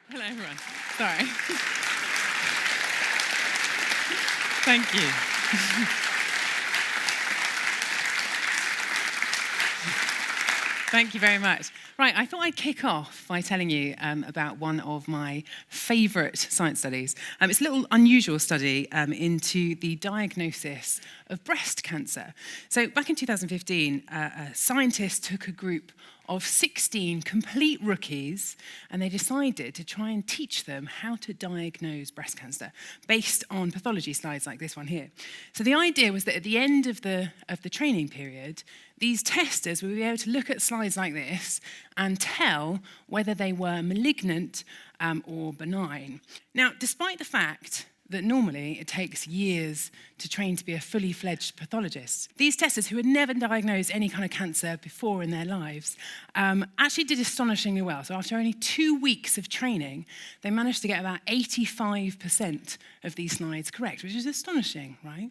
Hello, everyone. Sorry. Thank you. Thank you very much. Right, I thought I'd kick off by telling you about one of my favourite science studies. It's a little unusual study into the diagnosis of breast cancer. So back in 2015, a scientist took a group of 16 complete rookies, and they decided to try and teach them how to diagnose breast cancer based on pathology slides like this one here. So the idea was that at the end of the training period, these testers would be able to look at slides like this and tell whether they were malignant or benign. Now, despite the fact that normally it takes years to train to be a fully fledged pathologist, these testers who had never diagnosed any kind of cancer before in their lives actually did astonishingly well. So after only 2 weeks of training, they managed to get about 85% of these slides correct, which is astonishing, right?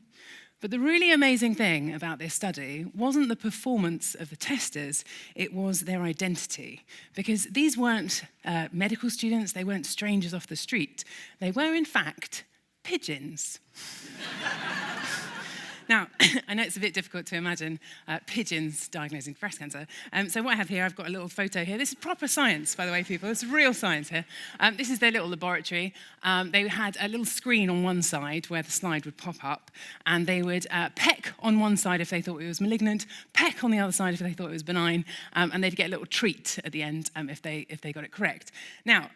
But the really amazing thing about this study wasn't the performance of the testers, it was their identity. Because these weren't medical students, they weren't strangers off the street. They were, in fact, pigeons. Now, I know it's a bit difficult to imagine pigeons diagnosing breast cancer. So what I have here, I've got a little photo here. This is proper science, by the way, people. It's real science here. This is their little laboratory. They had a little screen on one side where the slide would pop up, and they would peck on one side if they thought it was malignant, peck on the other side if they thought it was benign, and they'd get a little treat at the end if they got it correct. Now,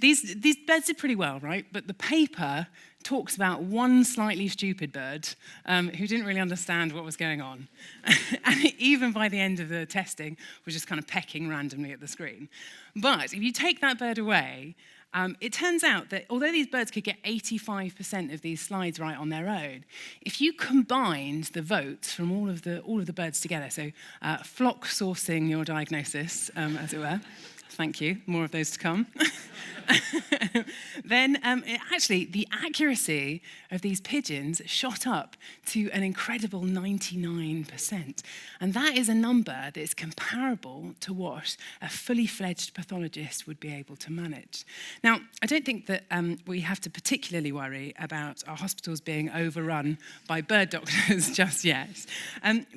these birds did pretty well, right? But the paper talks about one slightly stupid bird who didn't really understand what was going on. And even by the end of the testing, was just kind of pecking randomly at the screen. But if you take that bird away, it turns out that although these birds could get 85% of these slides right on their own, if you combined the votes from all of the birds together, so flock sourcing your diagnosis, as it were, thank you, more of those to come. Then actually the accuracy of these pigeons shot up to an incredible 99%. And that is a number that is comparable to what a fully fledged pathologist would be able to manage. Now, I don't think that we have to particularly worry about our hospitals being overrun by bird doctors just yet.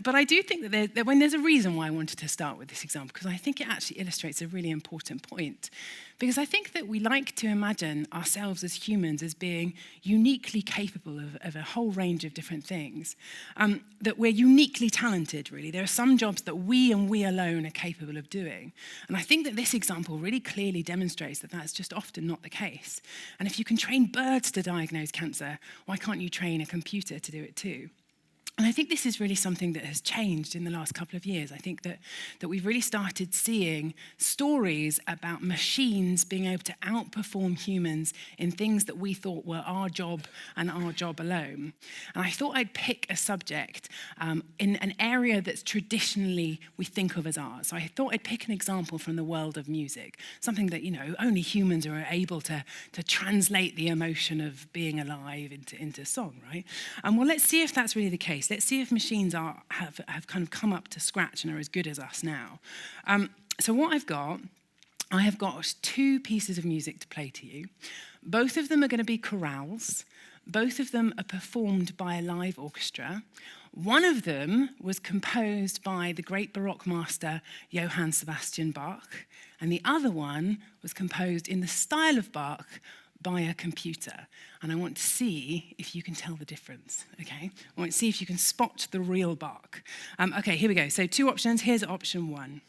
But I do think that when there's a reason why I wanted to start with this example, because I think it actually illustrates a really important point. Because I think that we like to imagine ourselves as humans as being uniquely capable of a whole range of different things, that we're uniquely talented, really. There are some jobs that we and we alone are capable of doing. And I think that this example really clearly demonstrates that that's just often not the case. And if you can train birds to diagnose cancer, why can't you train a computer to do it too? And I think this is really something that has changed in the last couple of years. I think that we've really started seeing stories about machines being able to outperform humans in things that we thought were our job and our job alone. And I thought I'd pick a subject in an area that's traditionally we think of as art. So I thought I'd pick an example from the world of music, something that, only humans are able to translate the emotion of being alive into song, right? And well, let's see if that's really the case. Let's see if machines have kind of come up to scratch and are as good as us now. So what I have got 2 pieces of music to play to you. Both of them are going to be chorales. Both of them are performed by a live orchestra. One of them was composed by the great Baroque master Johann Sebastian Bach, and the other one was composed in the style of Bach by a computer. And I want to see if you can tell the difference, okay? I want to see if you can spot the real Bach. Okay, here we go. So 2 options. Here's option 1.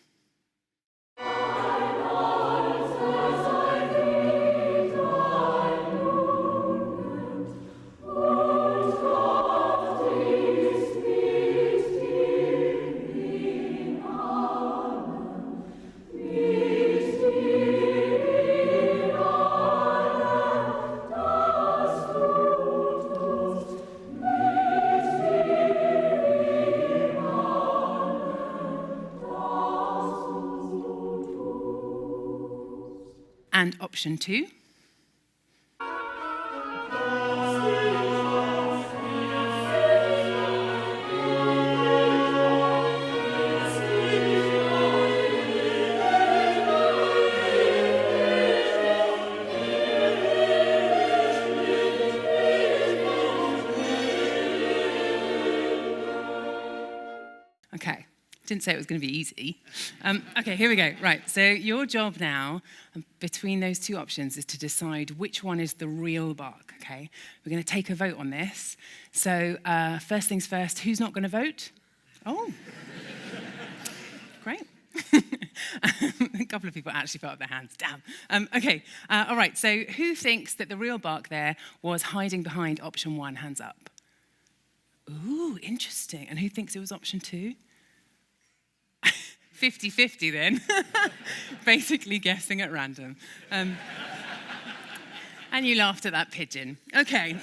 And option 2. Didn't say it was going to be easy. Okay, here we go. Right, so your job now, between those two options, is to decide which one is the real bark, okay? We're going to take a vote on this. So first things first, who's not going to vote? Oh, great. A couple of people actually put up their hands. Damn. Okay, all right, so who thinks that the real bark there was hiding behind option 1? Hands up. Ooh, interesting. And who thinks it was option 2? 50-50 then. Basically guessing at random. And you laughed at that pigeon. Okay.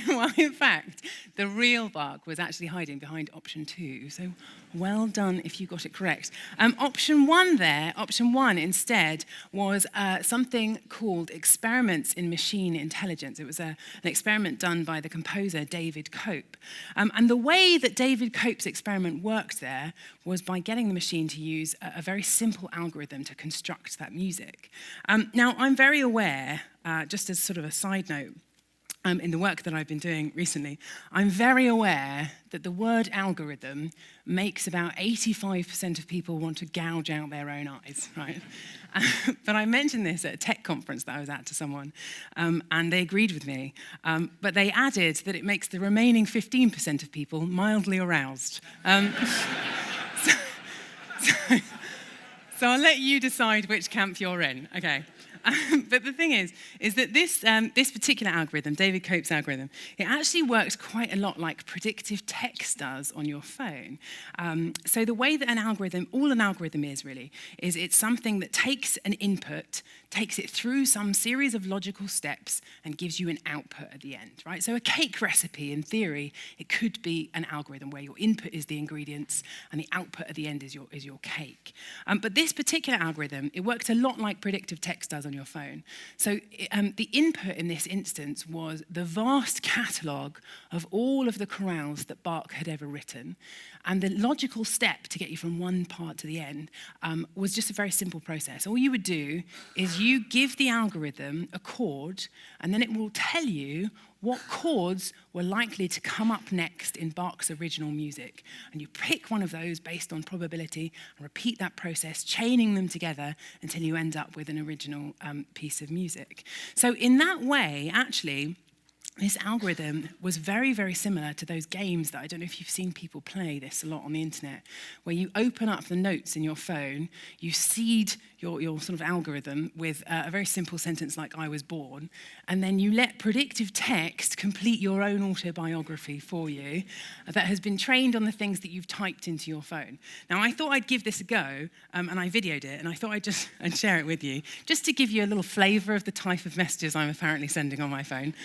Well, in fact, the real bark was actually hiding behind option 2. So well done if you got it correct. Option 1 instead was something called experiments in machine intelligence. It was an experiment done by the composer David Cope. And the way that David Cope's experiment worked there was by getting the machine to use a very simple algorithm to construct that music. Now, I'm very aware, just as sort of a side note, in the work that I've been doing recently, I'm very aware that the word algorithm makes about 85% of people want to gouge out their own eyes, right? But I mentioned this at a tech conference that I was at to someone, and they agreed with me. But they added that it makes the remaining 15% of people mildly aroused. So I'll let you decide which camp you're in, okay? But the thing is that this particular algorithm, David Cope's algorithm, it actually works quite a lot like predictive text does on your phone. So the way that all an algorithm is really, is it's something that takes an input, takes it through some series of logical steps, and gives you an output at the end, right? So a cake recipe, in theory, it could be an algorithm where your input is the ingredients and the output at the end is your cake. But this particular algorithm, it works a lot like predictive text does on your phone. So the input in this instance was the vast catalogue of all of the chorales that Bach had ever written. And the logical step to get you from one part to the end was just a very simple process. All you would do is you give the algorithm a chord, and then it will tell you what chords were likely to come up next in Bach's original music. And you pick one of those based on probability and repeat that process, chaining them together until you end up with an original piece of music. So in that way, actually, this algorithm was very, very similar to those games that I don't know if you've seen people play this a lot on the internet, where you open up the notes in your phone, you seed your sort of algorithm with a very simple sentence like "I was born," and then you let predictive text complete your own autobiography for you that has been trained on the things that you've typed into your phone. Now, I thought I'd give this a go, and I videoed it, and I thought I'd share it with you, just to give you a little flavour of the type of messages I'm apparently sending on my phone.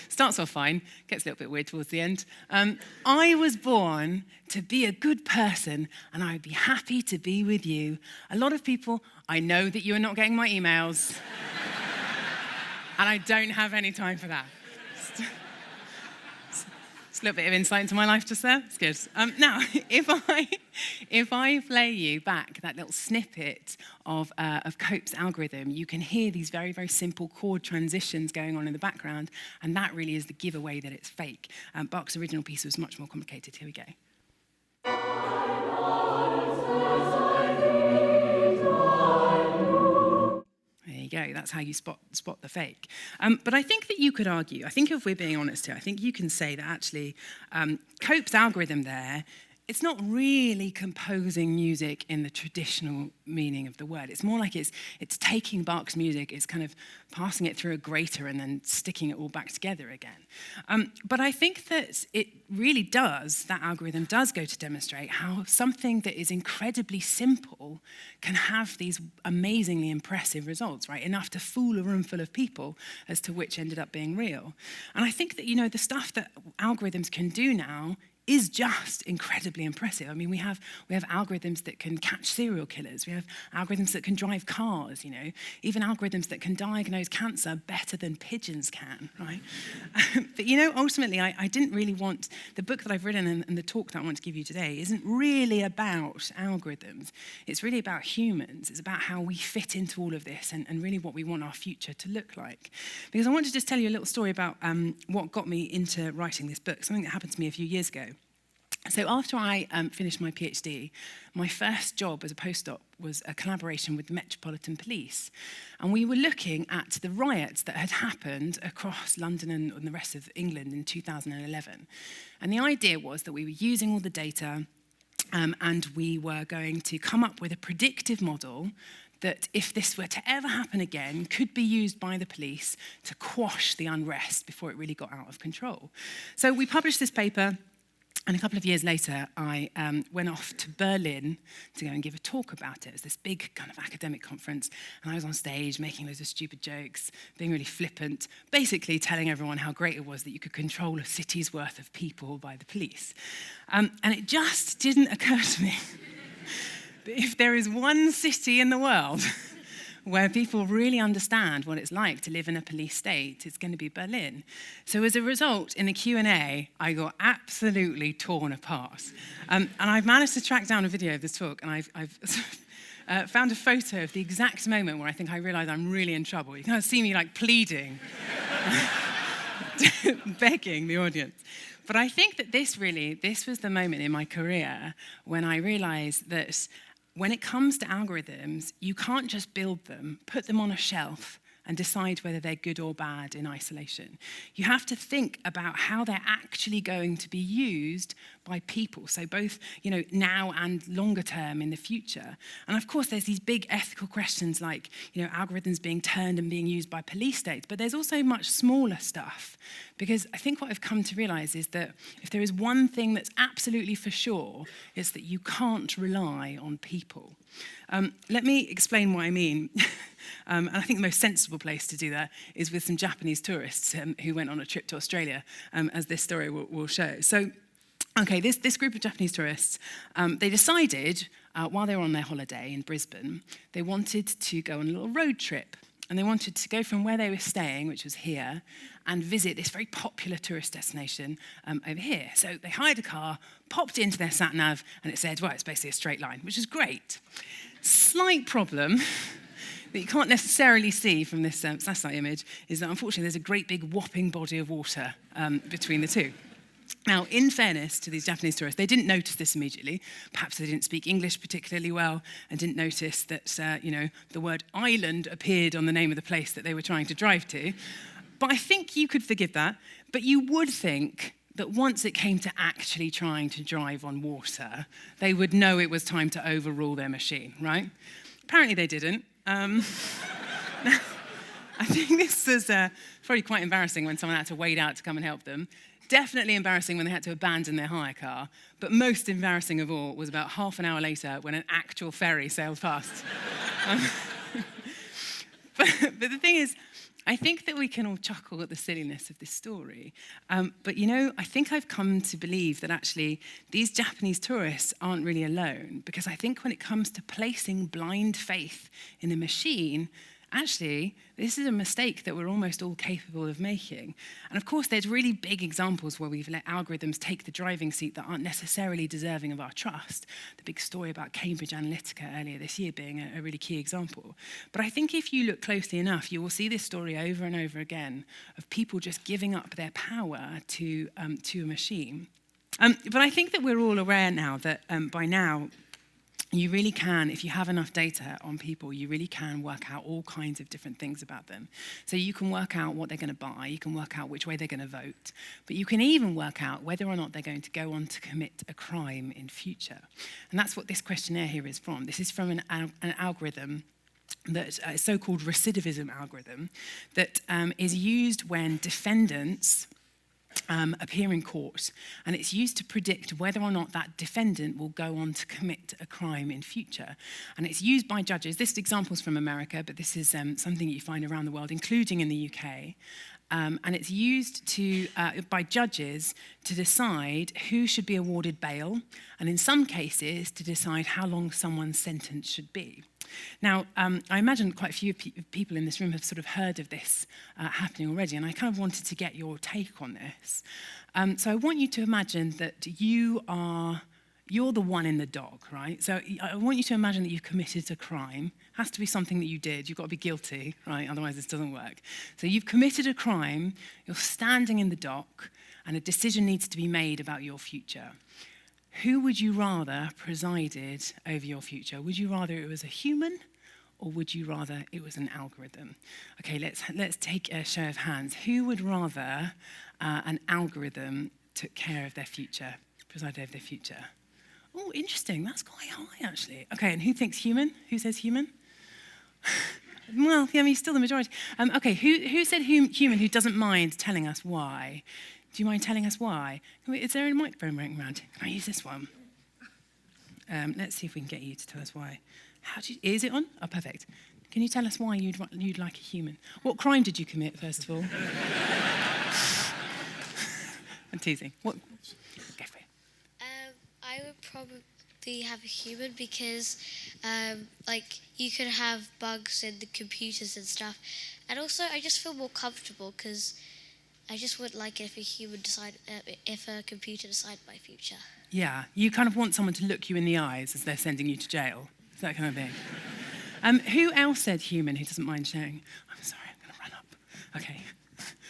Starts off fine, gets a little bit weird towards the end. I was born to be a good person, and I would be happy to be with you. A lot of people, I know that you are not getting my emails, and I don't have any time for that. It's a little bit of insight into my life just there. It's good. Now, if I play you back that little snippet of Cope's algorithm, you can hear these very, very simple chord transitions going on in the background, and that really is the giveaway that it's fake. Bach's original piece was much more complicated. Here we go. There you go, that's how you spot the fake. But I think that you could argue, I think if we're being honest here, I think you can say that actually Cope's algorithm there, it's not really composing music in the traditional meaning of the word. It's more like it's taking Bach's music, it's kind of passing it through a grater and then sticking it all back together again. But I think that it really does, that algorithm does go to demonstrate how something that is incredibly simple can have these amazingly impressive results, right? Enough to fool a room full of people as to which ended up being real. And I think that, the stuff that algorithms can do now is just incredibly impressive. I mean, we have algorithms that can catch serial killers. We have algorithms that can drive cars, even algorithms that can diagnose cancer better than pigeons can, right? But, ultimately, I didn't really want, the book that I've written and the talk that I want to give you today isn't really about algorithms. It's really about humans. It's about how we fit into all of this and really what we want our future to look like. Because I want to just tell you a little story about what got me into writing this book, something that happened to me a few years ago. So after I finished my PhD, my first job as a postdoc was a collaboration with the Metropolitan Police. And we were looking at the riots that had happened across London and the rest of England in 2011. And the idea was that we were using all the data and we were going to come up with a predictive model that, if this were to ever happen again, could be used by the police to quash the unrest before it really got out of control. So we published this paper. And a couple of years later, I went off to Berlin to go and give a talk about it. It was this big kind of academic conference, and I was on stage making loads of stupid jokes, being really flippant, basically telling everyone how great it was that you could control a city's worth of people by the police. And it just didn't occur to me that if there is one city in the world where people really understand what it's like to live in a police state, it's going to be Berlin. So as a result, in the Q&A, I got absolutely torn apart. And I've managed to track down a video of this talk, and I've found a photo of the exact moment where I think I realised I'm really in trouble. You can kind of see me like pleading, begging the audience. But I think that this was the moment in my career when I realised that when it comes to algorithms, you can't just build them, put them on a shelf, and decide whether they're good or bad in isolation. You have to think about how they're actually going to be used by people, so both, now and longer term in the future. And of course, there's these big ethical questions like, algorithms being turned and being used by police states, but there's also much smaller stuff, because I think what I've come to realize is that if there is one thing that's absolutely for sure, it's that you can't rely on people. Let me explain what I mean. And I think the most sensible place to do that is with some Japanese tourists who went on a trip to Australia, as this story will show. So, okay, this group of Japanese tourists, they decided, while they were on their holiday in Brisbane, they wanted to go on a little road trip. And they wanted to go from where they were staying, which was here, and visit this very popular tourist destination over here. So they hired a car, popped into their sat-nav, and it said, well, it's basically a straight line, which is great. Slight problem that you can't necessarily see from this satellite image is that, unfortunately, there's a great big whopping body of water between the two. Now, in fairness to these Japanese tourists, they didn't notice this immediately. Perhaps they didn't speak English particularly well and didn't notice that, the word island appeared on the name of the place that they were trying to drive to. But I think you could forgive that. But you would think that once it came to actually trying to drive on water, they would know it was time to overrule their machine, right? Apparently they didn't. Now, I think this was probably quite embarrassing when someone had to wade out to come and help them. Definitely embarrassing when they had to abandon their hire car. But most embarrassing of all was about half an hour later when an actual ferry sailed past. But the thing is, I think that we can all chuckle at the silliness of this story. But I think I've come to believe that actually these Japanese tourists aren't really alone, because I think when it comes to placing blind faith in a machine, actually, this is a mistake that we're almost all capable of making. And of course, there's really big examples where we've let algorithms take the driving seat that aren't necessarily deserving of our trust. The big story about Cambridge Analytica earlier this year being a really key example. But I think if you look closely enough, you will see this story over and over again of people just giving up their power to a machine. But I think that we're all aware now that by now, you really can, if you have enough data on people, you really can work out all kinds of different things about them. So you can work out what they're going to buy, you can work out which way they're going to vote, but you can even work out whether or not they're going to go on to commit a crime in future. And that's what this questionnaire here is from. This is from an algorithm, that a so-called recidivism algorithm, that is used when defendants appear in court, and it's used to predict whether or not that defendant will go on to commit a crime in future. And it's used by judges. This example is from America, but this is something that you find around the world, including in the UK. And it's used by judges to decide who should be awarded bail, and in some cases to decide how long someone's sentence should be. Now, I imagine quite a few people in this room have sort of heard of this happening already, and I kind of wanted to get your take on this. So I want you to imagine that you're the one in the dock, right? So I want you to imagine that you've committed a crime. It has to be something that you did. You've got to be guilty, right? Otherwise this doesn't work. So you've committed a crime, you're standing in the dock, and a decision needs to be made about your future. who would you rather presided over your future? Would you rather it was a human, or would you rather it was an algorithm? Okay, let's take a show of hands. Who would rather an algorithm took care of their future, presided over their future? Oh, interesting. That's quite high, actually. Okay, and who thinks human? Who says human? Well, yeah, I mean, still the majority. Okay, who said human who doesn't mind telling us why? Do you mind telling us why? Is there a microphone running around? Can I use this one? Let's see if we can get you to tell us why. Is it on? Oh, perfect. Can you tell us why you'd like a human? What crime did you commit, first of all? I'm teasing. What? Go for it. I would probably have a human because, you could have bugs in the computers and stuff. And also, I just feel more comfortable because I just wouldn't like it if a computer decided my future. Yeah, you kind of want someone to look you in the eyes as they're sending you to jail. Is that kind of thing? Who else said human who doesn't mind sharing? I'm sorry, I'm going to run up. Okay.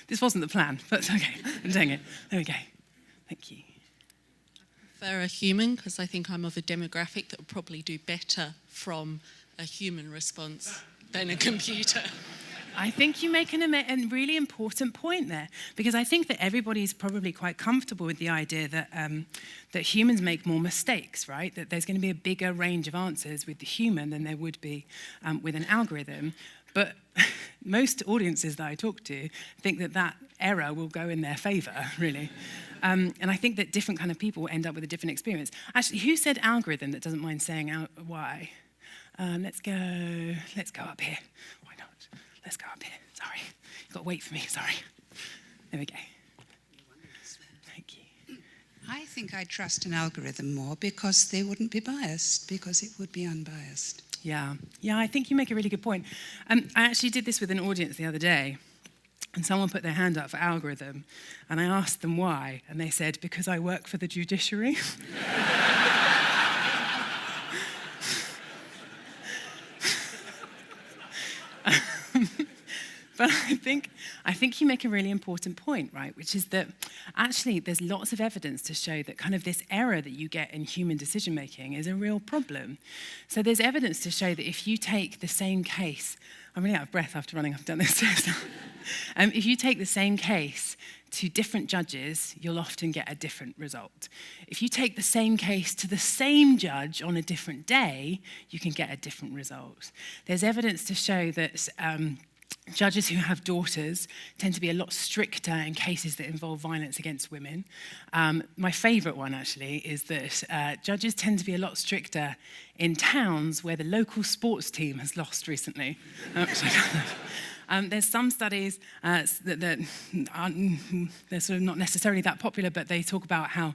This wasn't the plan, but okay. I'm doing it. There we go. Thank you. I prefer a human because I think I'm of a demographic that would probably do better from a human response than a computer. I think you make a really important point there, because I think that everybody's probably quite comfortable with the idea that that humans make more mistakes, right? That there's going to be a bigger range of answers with the human than there would be with an algorithm. But most audiences that I talk to think that error will go in their favour, really. And I think that different kind of people end up with a different experience. Actually, who said algorithm that doesn't mind saying why? Let's go up here. Why not? Let's go up here. Sorry. You've got to wait for me. Sorry. There we go. Thank you. I think I trust an algorithm more because they wouldn't be biased, because it would be unbiased. Yeah, I think you make a really good point. I actually did this with an audience the other day, and someone put their hand up for algorithm, and I asked them why, and they said, because I work for the judiciary. But I think you make a really important point, right? Which is that actually there's lots of evidence to show that kind of this error that you get in human decision making is a real problem. So there's evidence to show that if you take the same case, I'm really out of breath after running up and down this stairs. If you take the same case to different judges, you'll often get a different result. If you take the same case to the same judge on a different day, you can get a different result. There's evidence to show that judges who have daughters tend to be a lot stricter in cases that involve violence against women. My favourite one, actually, is that judges tend to be a lot stricter in towns where the local sports team has lost recently. There's some studies that aren't, they're sort of not necessarily that popular, but they talk about how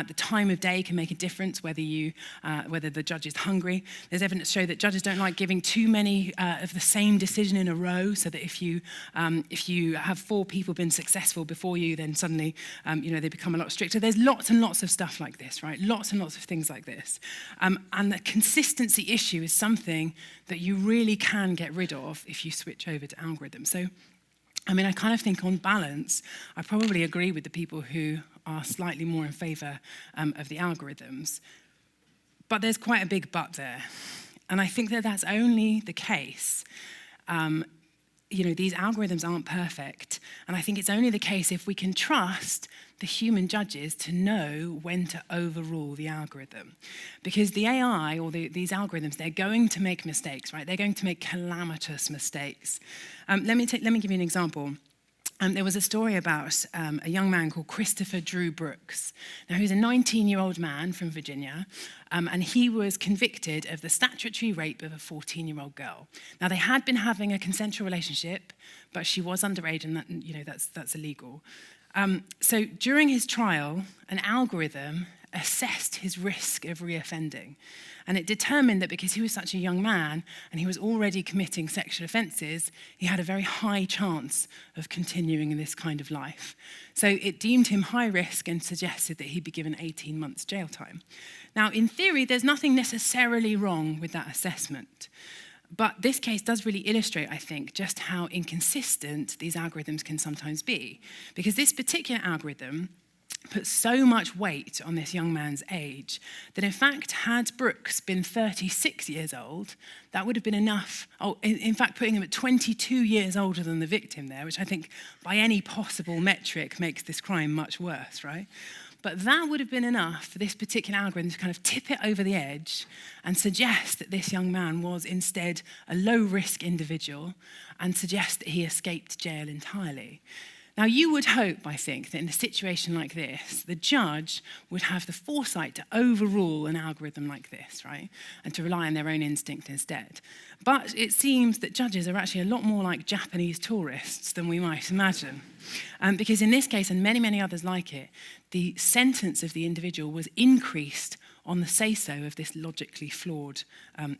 the time of day can make a difference, whether the judge is hungry. There's evidence to show that judges don't like giving too many of the same decision in a row, so that if you have 4 people been successful before you, then suddenly they become a lot stricter. There's lots and lots of stuff like this, right? Lots and lots of things like this. And the consistency issue is something that you really can get rid of if you switch over to algorithms. So, I kind of think on balance, I probably agree with the people who are slightly more in favour of the algorithms. But there's quite a big but there. And I think that that's only the case. These algorithms aren't perfect. And I think it's only the case if we can trust the human judges to know when to overrule the algorithm. Because the AI or these algorithms, they're going to make mistakes, right? They're going to make calamitous mistakes. Let me give you an example. There was a story about a young man called Christopher Dru Brooks. Now, he was a 19-year-old man from Virginia, and he was convicted of the statutory rape of a 14-year-old girl. Now, they had been having a consensual relationship, but she was underage, and that's illegal. So during his trial, an algorithm assessed his risk of reoffending. And it determined that because he was such a young man and he was already committing sexual offences, he had a very high chance of continuing in this kind of life. So it deemed him high risk and suggested that he be given 18 months jail time. Now, in theory, there's nothing necessarily wrong with that assessment. But this case does really illustrate, I think, just how inconsistent these algorithms can sometimes be. Because this particular algorithm put so much weight on this young man's age that in fact, had Brooks been 36 years old, that would have been enough. Oh, in fact, putting him at 22 years older than the victim there, which I think by any possible metric makes this crime much worse, right? But that would have been enough for this particular algorithm to kind of tip it over the edge and suggest that this young man was instead a low-risk individual and suggest that he escaped jail entirely. Now, you would hope, I think, that in a situation like this, the judge would have the foresight to overrule an algorithm like this, right? And to rely on their own instinct instead. But it seems that judges are actually a lot more like Japanese tourists than we might imagine. Because in this case, and many, many others like it, the sentence of the individual was increased on the say-so of this logically flawed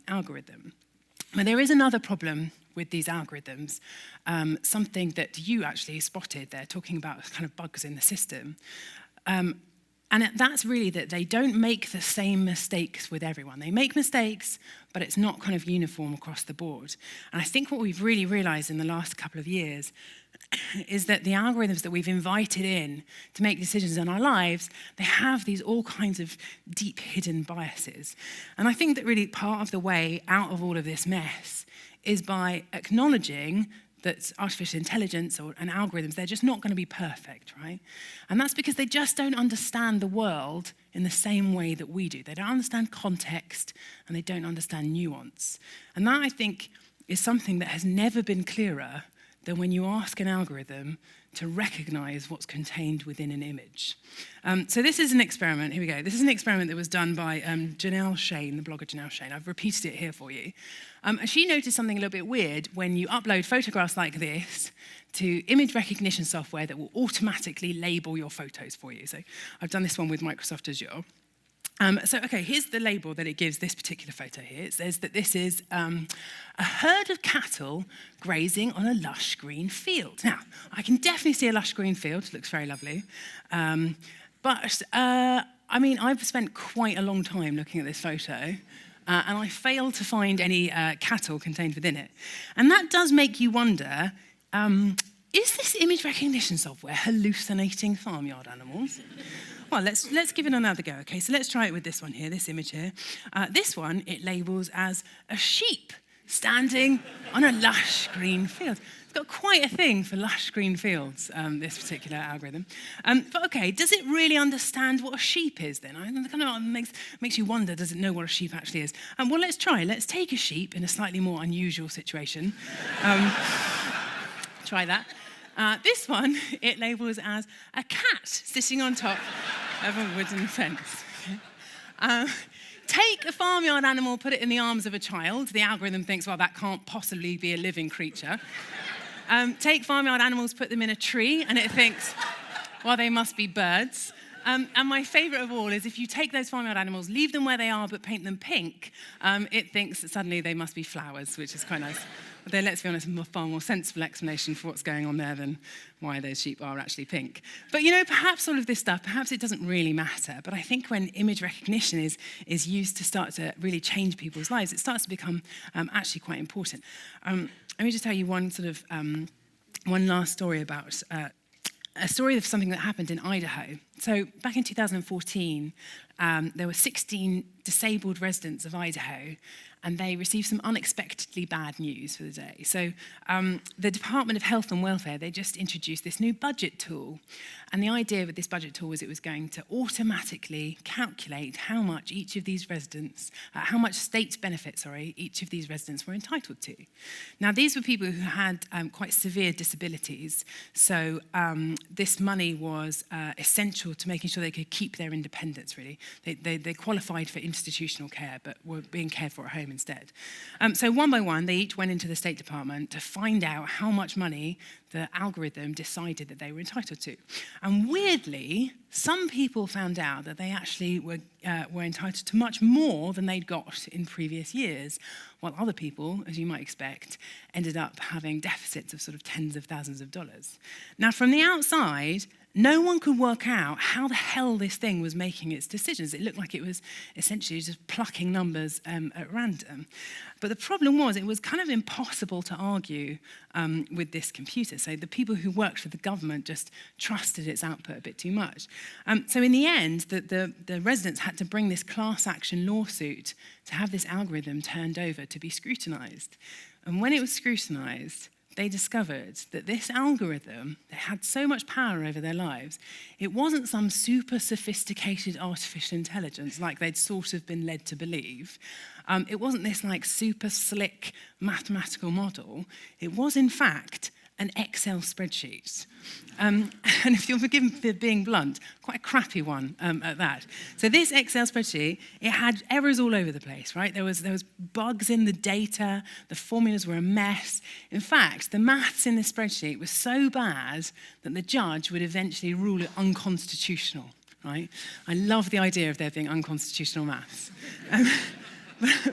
algorithm. But there is another problem with these algorithms, something that you actually spotted there, talking about kind of bugs in the system. And that's really that they don't make the same mistakes with everyone. They make mistakes, but it's not kind of uniform across the board. And I think what we've really realized in the last couple of years is that the algorithms that we've invited in to make decisions in our lives, they have these all kinds of deep hidden biases. And I think that really part of the way out of all of this mess is by acknowledging that artificial intelligence and algorithms, they're just not going to be perfect, right? And that's because they just don't understand the world in the same way that we do. They don't understand context and they don't understand nuance. And that, I think, is something that has never been clearer than when you ask an algorithm to recognize what's contained within an image. So this is an experiment, here we go. This is an experiment that was done by Janelle Shane, the blogger Janelle Shane. I've repeated it here for you. She noticed something a little bit weird when you upload photographs like this to image recognition software that will automatically label your photos for you. So I've done this one with Microsoft Azure. Okay, here's the label that it gives this particular photo here. It says that this is a herd of cattle grazing on a lush green field. Now, I can definitely see a lush green field. It looks very lovely. But I've spent quite a long time looking at this photo, and I failed to find any cattle contained within it. And that does make you wonder, is this image recognition software hallucinating farmyard animals? Well, let's give it another go, okay? So let's try it with this one here, this image here. This one, it labels as a sheep standing on a lush green field. It's got quite a thing for lush green fields, this particular algorithm. But okay, does it really understand what a sheep is then? It kind of makes you wonder, does it know what a sheep actually is? Well, let's try. Let's take a sheep in a slightly more unusual situation. Try that. This one, it labels as a cat sitting on top of a wooden fence. Take a farmyard animal, put it in the arms of a child. The algorithm thinks, well, that can't possibly be a living creature. Take farmyard animals, put them in a tree, and it thinks, well, they must be birds. And my favourite of all is if you take those farmyard animals, leave them where they are, but paint them pink, it thinks that suddenly they must be flowers, which is quite nice. Although, let's be honest, a far more sensible explanation for what's going on there than why those sheep are actually pink. But, perhaps all of this stuff, perhaps it doesn't really matter. But I think when image recognition is used to start to really change people's lives, it starts to become actually quite important. Let me just tell you one last story about a story of something that happened in Idaho. So back in 2014, there were 16 disabled residents of Idaho, and they received some unexpectedly bad news for the day. So the Department of Health and Welfare, they just introduced this new budget tool. And the idea with this budget tool was it was going to automatically calculate how much each of these residents, how much state benefit, each of these residents were entitled to. Now, these were people who had quite severe disabilities. So this money was essential to making sure they could keep their independence, really. They qualified for institutional care, but were being cared for at home instead. So one by one, they each went into the State Department to find out how much money the algorithm decided that they were entitled to. And weirdly, some people found out that they actually were entitled to much more than they'd got in previous years, while other people, as you might expect, ended up having deficits of sort of tens of thousands of dollars. Now, from the outside, no one could work out how the hell this thing was making its decisions. It looked like it was essentially just plucking numbers at random. But the problem was it was kind of impossible to argue with this computer. So the people who worked for the government just trusted its output a bit too much. So in the end, the residents had to bring this class action lawsuit to have this algorithm turned over to be scrutinised. And when it was scrutinised, they discovered that this algorithm that had so much power over their lives, it wasn't some super sophisticated artificial intelligence like they'd sort of been led to believe. It wasn't this like super slick mathematical model. It was in fact an Excel spreadsheet. And if you'll forgive me for being blunt, quite a crappy one at that. So this Excel spreadsheet, it had errors all over the place, right? There was bugs in the data, the formulas were a mess. In fact, the maths in this spreadsheet was so bad that the judge would eventually rule it unconstitutional, right? I love the idea of there being unconstitutional maths.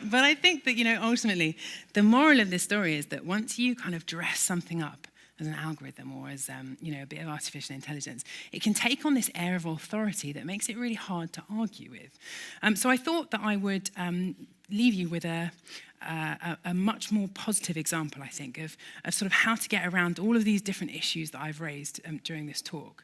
But I think that, ultimately, the moral of this story is that once you kind of dress something up as an algorithm or as, a bit of artificial intelligence, it can take on this air of authority that makes it really hard to argue with. So I thought that I would leave you with a much more positive example, I think, of sort of how to get around all of these different issues that I've raised during this talk.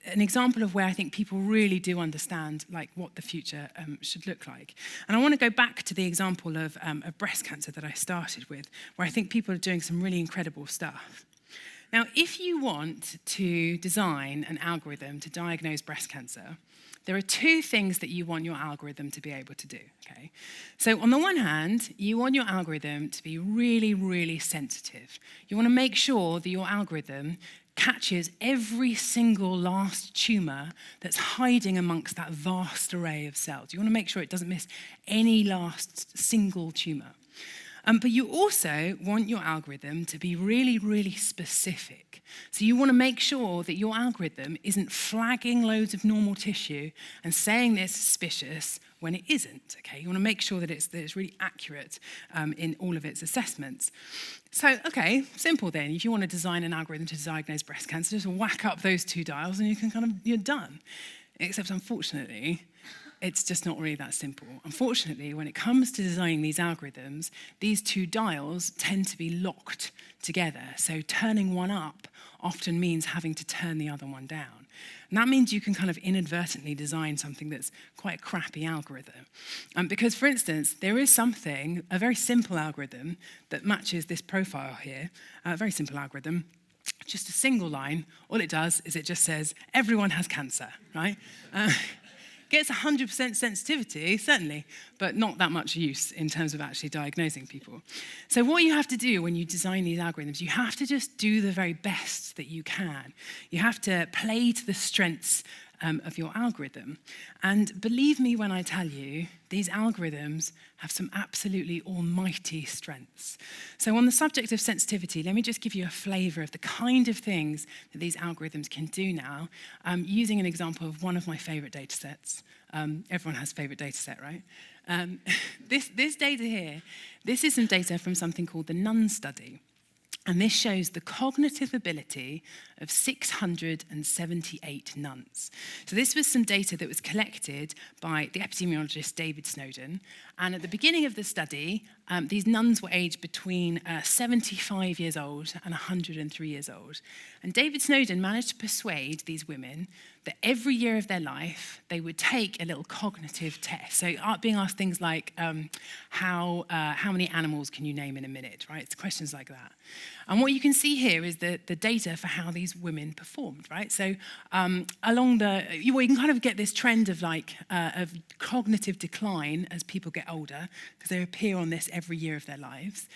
An example of where I think people really do understand like what the future should look like. And I want to go back to the example of breast cancer that I started with, where I think people are doing some really incredible stuff. Now, if you want to design an algorithm to diagnose breast cancer, there are two things that you want your algorithm to be able to do, okay? So on the one hand, you want your algorithm to be really, really sensitive. You want to make sure that your algorithm catches every single last tumour that's hiding amongst that vast array of cells. You want to make sure it doesn't miss any last single tumour. But you also want your algorithm to be really, really specific. So you want to make sure that your algorithm isn't flagging loads of normal tissue and saying that it's suspicious when it isn't. Okay, you want to make sure that it's really accurate in all of its assessments. So, okay, simple then. If you want to design an algorithm to diagnose breast cancer, just whack up those two dials and you're done. Except unfortunately, it's just not really that simple. Unfortunately, when it comes to designing these algorithms, these two dials tend to be locked together. So turning one up often means having to turn the other one down. And that means you can kind of inadvertently design something that's quite a crappy algorithm. Because, for instance, there is something, a very simple algorithm that matches this profile here, a very simple algorithm, just a single line. All it does is it just says, everyone has cancer, right? Gets 100% sensitivity, certainly, but not that much use in terms of actually diagnosing people. So what you have to do when you design these algorithms, you have to just do the very best that you can. You have to play to the strengths of your algorithm. And believe me when I tell you, these algorithms have some absolutely almighty strengths. So on the subject of sensitivity, let me just give you a flavour of the kind of things that these algorithms can do now, using an example of one of my favourite data sets. Everyone has a favourite data set, right? This data here, this is some data from something called the Nun Study. And this shows the cognitive ability of 678 nuns. So this was some data that was collected by the epidemiologist David Snowden. And at the beginning of the study, these nuns were aged between 75 years old and 103 years old. And David Snowden managed to persuade these women that every year of their life, they would take a little cognitive test. So being asked things like, how many animals can you name in a minute, right? It's questions like that. And what you can see here is the data for how these women performed, right? So you can kind of get this trend of of cognitive decline as people get older, because they appear on this every year of their lives.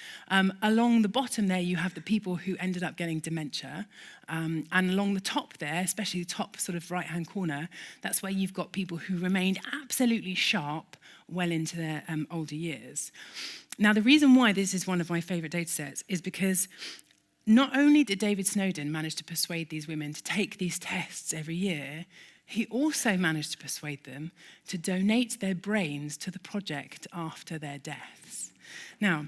Along the bottom there, you have the people who ended up getting dementia. And along the top there, especially the top sort of right-hand corner, that's where you've got people who remained absolutely sharp well into their older years. Now, the reason why this is one of my favourite data sets is because not only did David Snowden manage to persuade these women to take these tests every year, he also managed to persuade them to donate their brains to the project after their deaths. Now,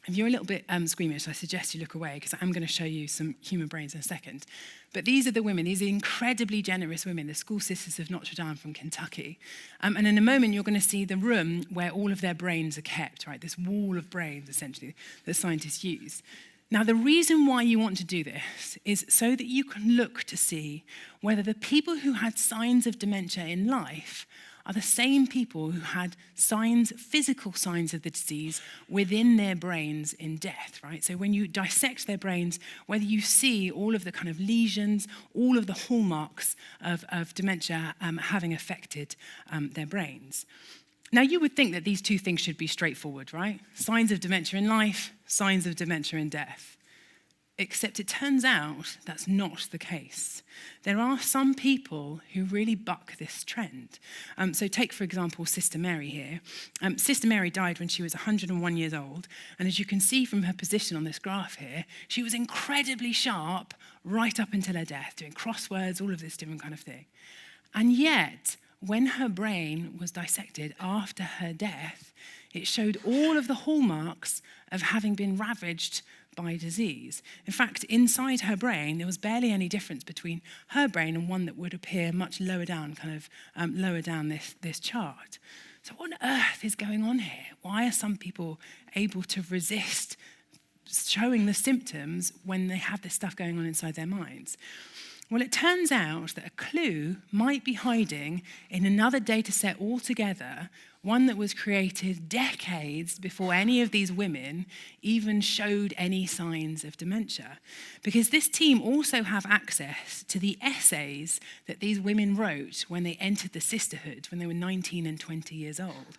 if you're a little bit squeamish, I suggest you look away, because I'm going to show you some human brains in a second. But these are the women, these are incredibly generous women, the School Sisters of Notre Dame from Kentucky. And in a moment, you're going to see the room where all of their brains are kept, right? This wall of brains, essentially, that scientists use. Now, the reason why you want to do this is so that you can look to see whether the people who had signs of dementia in life are the same people who had signs, physical signs of the disease within their brains in death, right? So when you dissect their brains, whether you see all of the kind of lesions, all of the hallmarks of dementia having affected their brains. Now, you would think that these two things should be straightforward, right? Signs of dementia in life, signs of dementia in death. Except it turns out that's not the case. There are some people who really buck this trend. So take, for example, Sister Mary here. Sister Mary died when she was 101 years old. And as you can see from her position on this graph here, she was incredibly sharp right up until her death, doing crosswords, all of this different kind of thing. And yet, when her brain was dissected after her death, it showed all of the hallmarks of having been ravaged by disease. In fact, inside her brain, there was barely any difference between her brain and one that would appear much lower down, lower down this chart. So what on earth is going on here? Why are some people able to resist showing the symptoms when they have this stuff going on inside their minds? Well, it turns out that a clue might be hiding in another data set altogether, one that was created decades before any of these women even showed any signs of dementia. Because this team also have access to the essays that these women wrote when they entered the sisterhood, when they were 19 and 20 years old.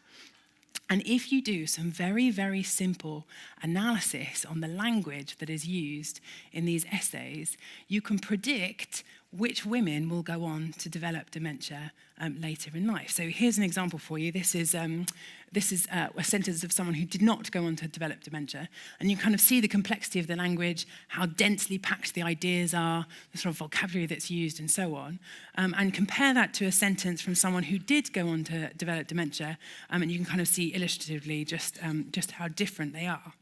And if you do some very, very simple analysis on the language that is used in these essays, you can predict which women will go on to develop dementia later in life. So here's an example for you. This is a sentence of someone who did not go on to develop dementia. And you kind of see the complexity of the language, how densely packed the ideas are, the sort of vocabulary that's used, and so on. And compare that to a sentence from someone who did go on to develop dementia, and you can kind of see illustratively just how different they are.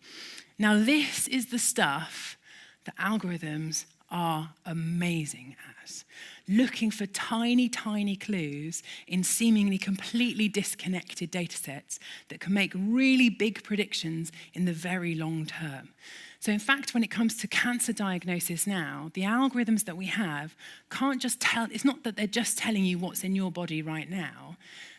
Now, this is the stuff that algorithms are amazing at. Looking for tiny, tiny clues in seemingly completely disconnected data sets that can make really big predictions in the very long term. So in fact, when it comes to cancer diagnosis now, the algorithms that we have can't just tell, it's not that they're just telling you what's in your body right now.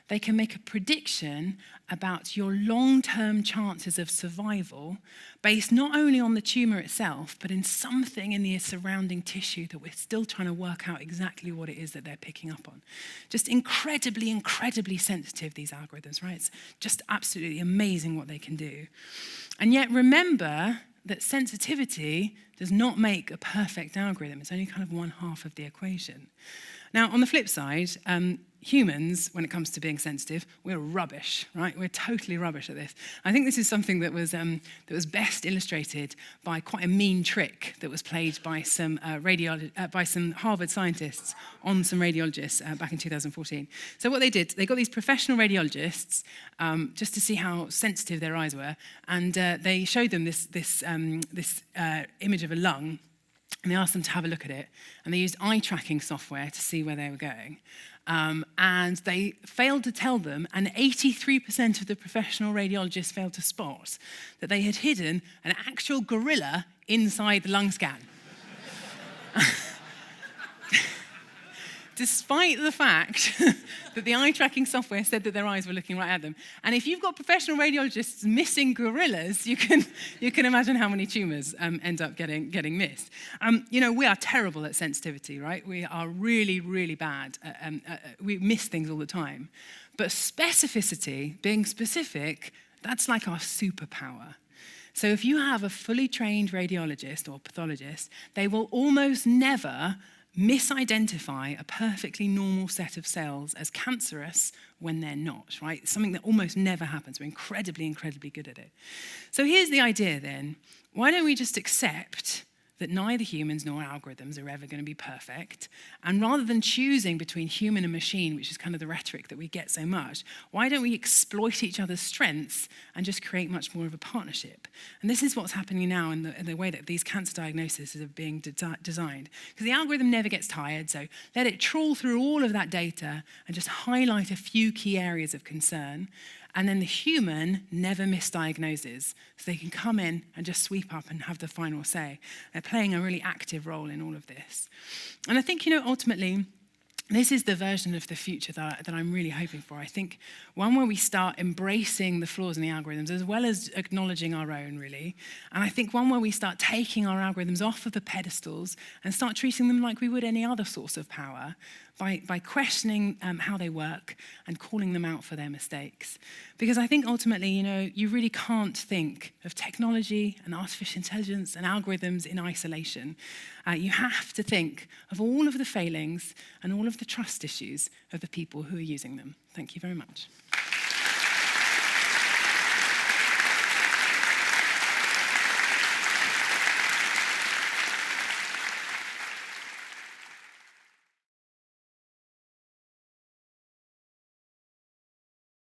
They can make a prediction about your long-term chances of survival based not only on the tumour itself, but in something in the surrounding tissue that we're still trying to work out exactly what it is that they're picking up on. Just incredibly, incredibly sensitive, these algorithms, right? It's just absolutely amazing what they can do. And yet remember that sensitivity does not make a perfect algorithm. It's only kind of one half of the equation. Now, on the flip side, humans, when it comes to being sensitive, we're rubbish, right? We're totally rubbish at this. I think this is something that was best illustrated by quite a mean trick that was played by some Harvard scientists on some radiologists back in 2014. So what they did, they got these professional radiologists just to see how sensitive their eyes were, and they showed them this image of a lung. And they asked them to have a look at it. And they used eye tracking software to see where they were going. And they failed to tell them, and 83% of the professional radiologists failed to spot, that they had hidden an actual gorilla inside the lung scan. Despite the fact that the eye tracking software said that their eyes were looking right at them. And if you've got professional radiologists missing gorillas, you can imagine how many tumours end up getting missed. We are terrible at sensitivity, right? We are really, really bad. We miss things all the time. But specificity, being specific, that's like our superpower. So if you have a fully trained radiologist or pathologist, they will almost never misidentify a perfectly normal set of cells as cancerous when they're not, right? Something that almost never happens. We're incredibly, incredibly good at it. So here's the idea then. Why don't we just accept that neither humans nor algorithms are ever going to be perfect. And rather than choosing between human and machine, which is kind of the rhetoric that we get so much, why don't we exploit each other's strengths and just create much more of a partnership? And this is what's happening now in the way that these cancer diagnoses are being designed. Because the algorithm never gets tired, so let it trawl through all of that data and just highlight a few key areas of concern. And then the human never misdiagnoses, so they can come in and just sweep up and have the final say. They're playing a really active role in all of this. And I think, ultimately, this is the version of the future that I'm really hoping for. I think one where we start embracing the flaws in the algorithms as well as acknowledging our own, really. And I think one where we start taking our algorithms off of the pedestals and start treating them like we would any other source of power by questioning how they work and calling them out for their mistakes. Because I think ultimately, you really can't think of technology and artificial intelligence and algorithms in isolation. You have to think of all of the failings and all of the trust issues of the people who are using them. Thank you very much.